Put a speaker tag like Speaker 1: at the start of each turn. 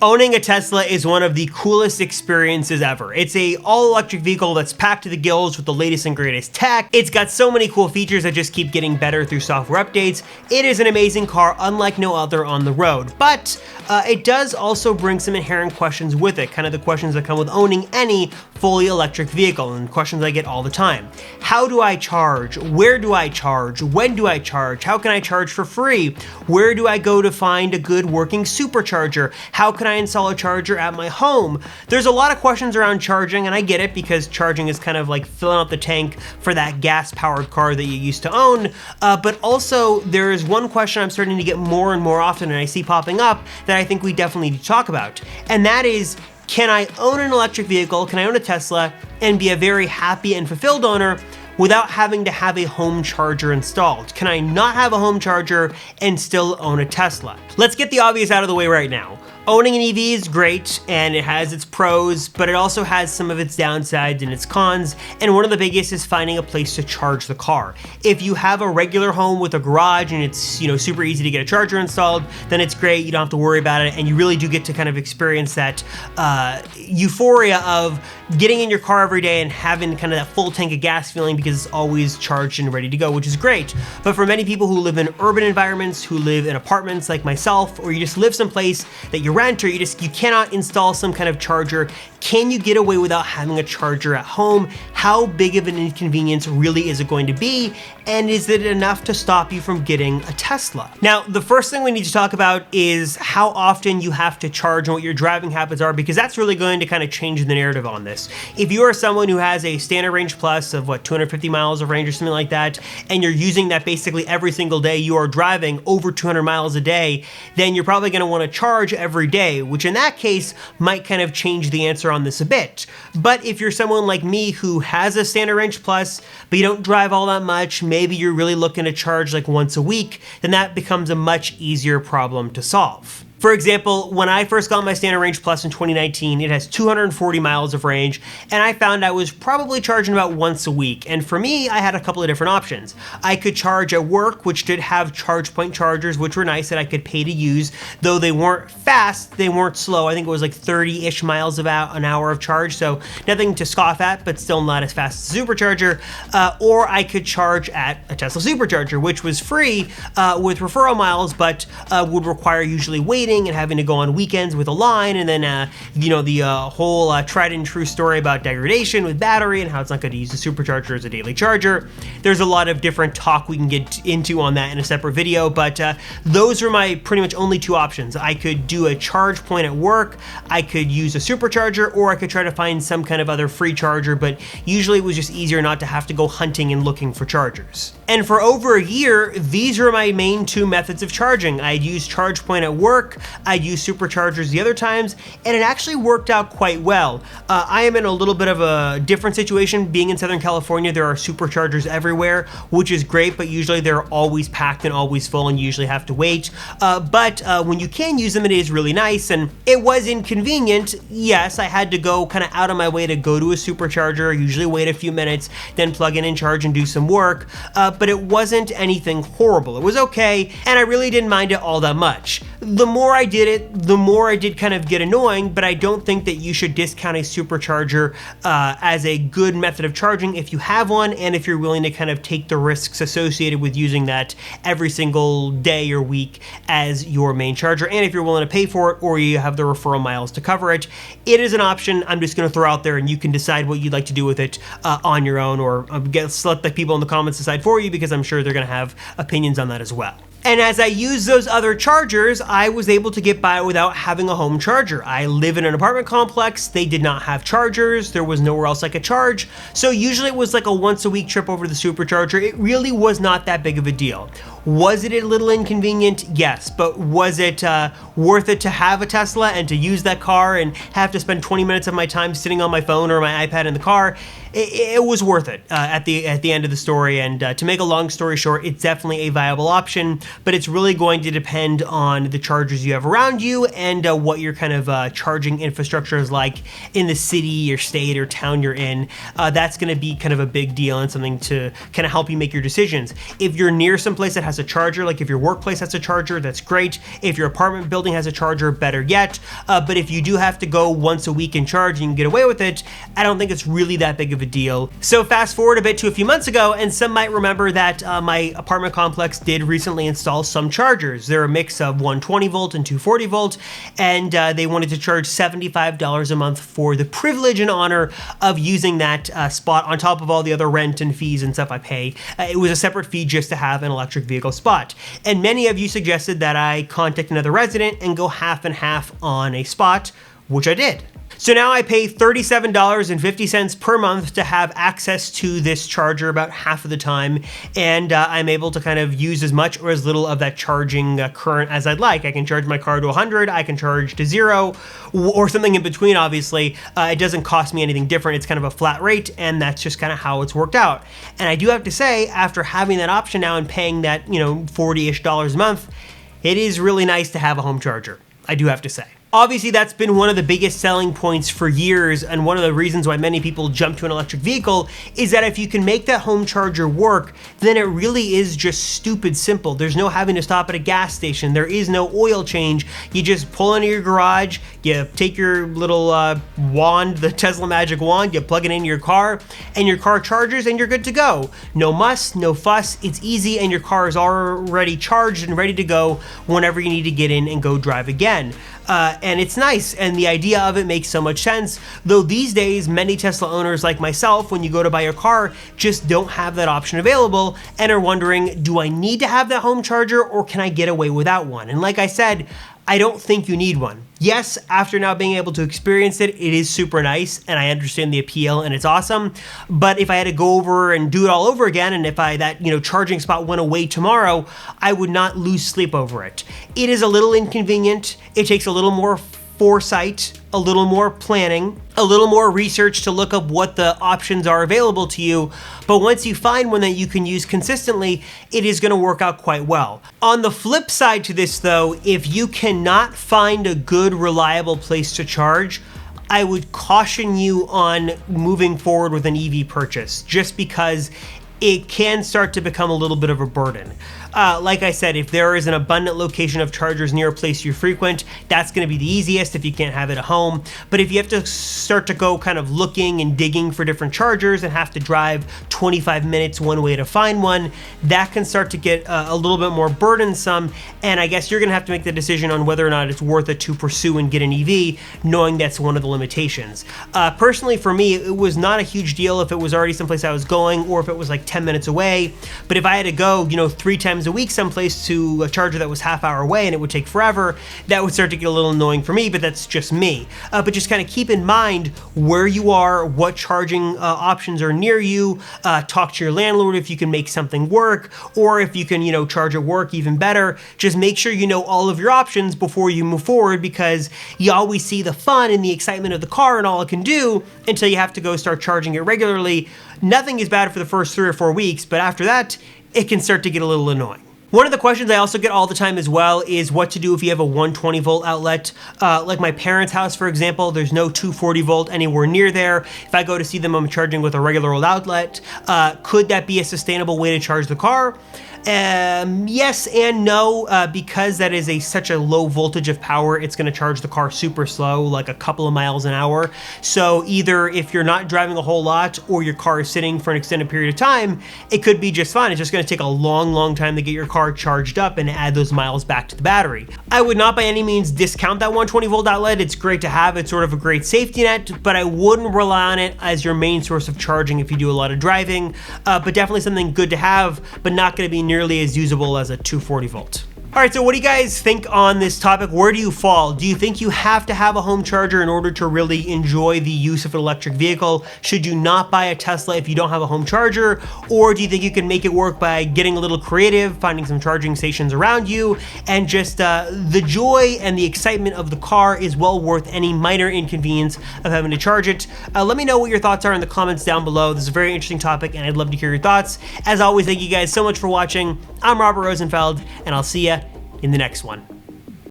Speaker 1: Owning a Tesla is one of the coolest experiences ever. It's a all-electric vehicle that's packed to the gills with the latest and greatest tech. It's got so many cool features that just keep getting better through software updates. It is an amazing car, unlike no other on the road. But it does also bring some inherent questions with it, kind of the questions that come with owning any fully electric vehicle, and questions I get all the time. How do I charge? Where do I charge? When do I charge? How can I charge for free? Where do I go to find a good working supercharger? How can I install a charger at my home? There's a lot of questions around charging, and I get it because charging is kind of like filling up the tank for that gas-powered car that you used to own. But also, there is one question I'm starting to get more and more often, and I see popping up that I think we definitely need to talk about, and that is, can I own an electric vehicle, can I own a Tesla, and be a very happy and fulfilled owner without having to have a home charger installed? Can I not have a home charger and still own a Tesla? Let's get the obvious out of the way right now. Owning an EV is great, and it has its pros, but it also has some of its downsides and its cons, and one of the biggest is finding a place to charge the car. If you have a regular home with a garage and it's super easy to get a charger installed, then it's great, you don't have to worry about it, and you really do get to kind of experience that euphoria of getting in your car every day and having kind of that full tank of gas feeling because it's always charged and ready to go, which is great. But for many people who live in urban environments, who live in apartments like myself, or you just live someplace that you rent, or you cannot install some kind of charger, can you get away without having a charger at home? How big of an inconvenience really is it going to be? And is it enough to stop you from getting a Tesla? Now, the first thing we need to talk about is how often you have to charge and what your driving habits are, because that's really going to kind of change the narrative on this. If you are someone who has a standard range plus of 250 miles of range or something like that, and you're using that basically every single day, you are driving over 200 miles a day, then you're probably going to want to charge every day, which in that case might kind of change the answer on this a bit. But if you're someone like me who has a standard range plus, but you don't drive all that much, maybe you're really looking to charge like once a week, then that becomes a much easier problem to solve. For example, when I first got my Standard Range Plus in 2019, it has 240 miles of range, and I found I was probably charging about once a week. And for me, I had a couple of different options. I could charge at work, which did have charge point chargers, which were nice that I could pay to use, though they weren't fast, they weren't slow. I think it was like 30-ish miles about an hour of charge, so nothing to scoff at, but still not as fast as a supercharger. Or I could charge at a Tesla supercharger, which was free with referral miles, but would require usually waiting and having to go on weekends with a line, and then the whole tried and true story about degradation with battery and how it's not good to use the supercharger as a daily charger. There's a lot of different talk we can get into on that in a separate video, but those are my pretty much only two options. I could do a charge point at work, I could use a supercharger, or I could try to find some kind of other free charger, but usually it was just easier not to have to go hunting and looking for chargers. And for over a year, these are my main two methods of charging. I'd use charge point at work, I'd use superchargers the other times, and it actually worked out quite well. I am in a little bit of a different situation. Being in Southern California, there are superchargers everywhere, which is great, but usually they're always packed and always full, and you usually have to wait. But when you can use them, it is really nice, and it was inconvenient. Yes, I had to go kind of out of my way to go to a supercharger, usually wait a few minutes, then plug in and charge and do some work, but it wasn't anything horrible. It was okay, and I really didn't mind it all that much. The more I did it, the more I did kind of get annoying, but I don't think that you should discount a supercharger as a good method of charging if you have one, and if you're willing to kind of take the risks associated with using that every single day or week as your main charger, and if you're willing to pay for it, or you have the referral miles to cover it. It is an option I'm just going to throw out there, and you can decide what you'd like to do with it on your own, or let the people in the comments decide for you, because I'm sure they're going to have opinions on that as well. And as I used those other chargers, I was able to get by without having a home charger. I live in an apartment complex, they did not have chargers, there was nowhere else I could charge, so usually it was like a once a week trip over to the supercharger. It really was not that big of a deal. Was it a little inconvenient? Yes, but was it worth it to have a Tesla and to use that car and have to spend 20 minutes of my time sitting on my phone or my iPad in the car? It was worth it at the end of the story, and to make a long story short, it's definitely a viable option, but it's really going to depend on the chargers you have around you and what your kind of charging infrastructure is like in the city or state or town you're in. That's going to be kind of a big deal and something to kind of help you make your decisions. If you're near someplace that has a charger. Like if your workplace has a charger, that's great. If your apartment building has a charger, better yet. But if you do have to go once a week and charge and you can get away with it, I don't think it's really that big of a deal. So fast forward a bit to a few months ago, and some might remember that my apartment complex did recently install some chargers. They're a mix of 120 volt and 240 volt, and they wanted to charge $75 a month for the privilege and honor of using that spot on top of all the other rent and fees and stuff I pay. It was a separate fee just to have an electric vehicle spot. And many of you suggested that I contact another resident and go half and half on a spot, which I did. So now I pay $37.50 per month to have access to this charger about half of the time, and I'm able to kind of use as much or as little of that charging current as I'd like. I can charge my car to 100, I can charge to 0, or something in between, obviously. It doesn't cost me anything different. It's kind of a flat rate, and that's just kind of how it's worked out. And I do have to say, after having that option now and paying that, $40-ish a month, it is really nice to have a home charger, I do have to say. Obviously, that's been one of the biggest selling points for years, and one of the reasons why many people jump to an electric vehicle is that if you can make that home charger work, then it really is just stupid simple. There's no having to stop at a gas station. There is no oil change. You just pull into your garage, you take your little wand, the Tesla magic wand, you plug it in your car, and your car charges and you're good to go. No muss, no fuss, it's easy, and your car is already charged and ready to go whenever you need to get in and go drive again. And it's nice, and the idea of it makes so much sense, though these days many Tesla owners like myself, when you go to buy your car, just don't have that option available and are wondering, do I need to have that home charger or can I get away without one? And like I said, I don't think you need one. Yes, after now being able to experience it, it is super nice, and I understand the appeal, and it's awesome. But if I had to go over and do it all over again, and if that charging spot went away tomorrow, I would not lose sleep over it. It is a little inconvenient. It takes a little more foresight, a little more planning, a little more research to look up what the options are available to you. But once you find one that you can use consistently, it is going to work out quite well. On the flip side to this though, if you cannot find a good, reliable place to charge, I would caution you on moving forward with an EV purchase, just because it can start to become a little bit of a burden. Like I said, if there is an abundant location of chargers near a place you frequent, that's going to be the easiest if you can't have it at home. But if you have to start to go kind of looking and digging for different chargers and have to drive 25 minutes one way to find one, that can start to get a little bit more burdensome. And I guess you're going to have to make the decision on whether or not it's worth it to pursue and get an EV, knowing that's one of the limitations. Personally, for me, it was not a huge deal if it was already someplace I was going or if it was like 10 minutes away. But if I had to go, 3 times a week someplace to a charger that was half-hour away and it would take forever, that would start to get a little annoying for me, but that's just me. But just kind of keep in mind where you are, what charging options are near you, talk to your landlord if you can make something work, or if you can, charge at work, even better. Just make sure you know all of your options before you move forward, because you always see the fun and the excitement of the car and all it can do until you have to go start charging it regularly. Nothing is bad for the first 3 or 4 weeks, but after that, it can start to get a little annoying. One of the questions I also get all the time as well is what to do if you have a 120 volt outlet. Like my parents' house, for example, there's no 240 volt anywhere near there. If I go to see them, I'm charging with a regular old outlet. Could that be a sustainable way to charge the car? Yes and no, because that is such a low voltage of power, it's going to charge the car super slow, like a couple of miles an hour. So either if you're not driving a whole lot or your car is sitting for an extended period of time, it could be just fine. It's just going to take a long time to get your car charged up and add those miles back to the battery. I would not by any means discount that 120 volt outlet. It's great to have. It's sort of a great safety net, but I wouldn't rely on it as your main source of charging if you do a lot of driving, but definitely something good to have, but not going to be nearly as usable as a 240 volt. All right, so what do you guys think on this topic? Where do you fall? Do you think you have to have a home charger in order to really enjoy the use of an electric vehicle? Should you not buy a Tesla if you don't have a home charger? Or do you think you can make it work by getting a little creative, finding some charging stations around you, and just the joy and the excitement of the car is well worth any minor inconvenience of having to charge it? Let me know what your thoughts are in the comments down below. This is a very interesting topic, and I'd love to hear your thoughts. As always, thank you guys so much for watching. I'm Robert Rosenfeld, and I'll see ya in the next one.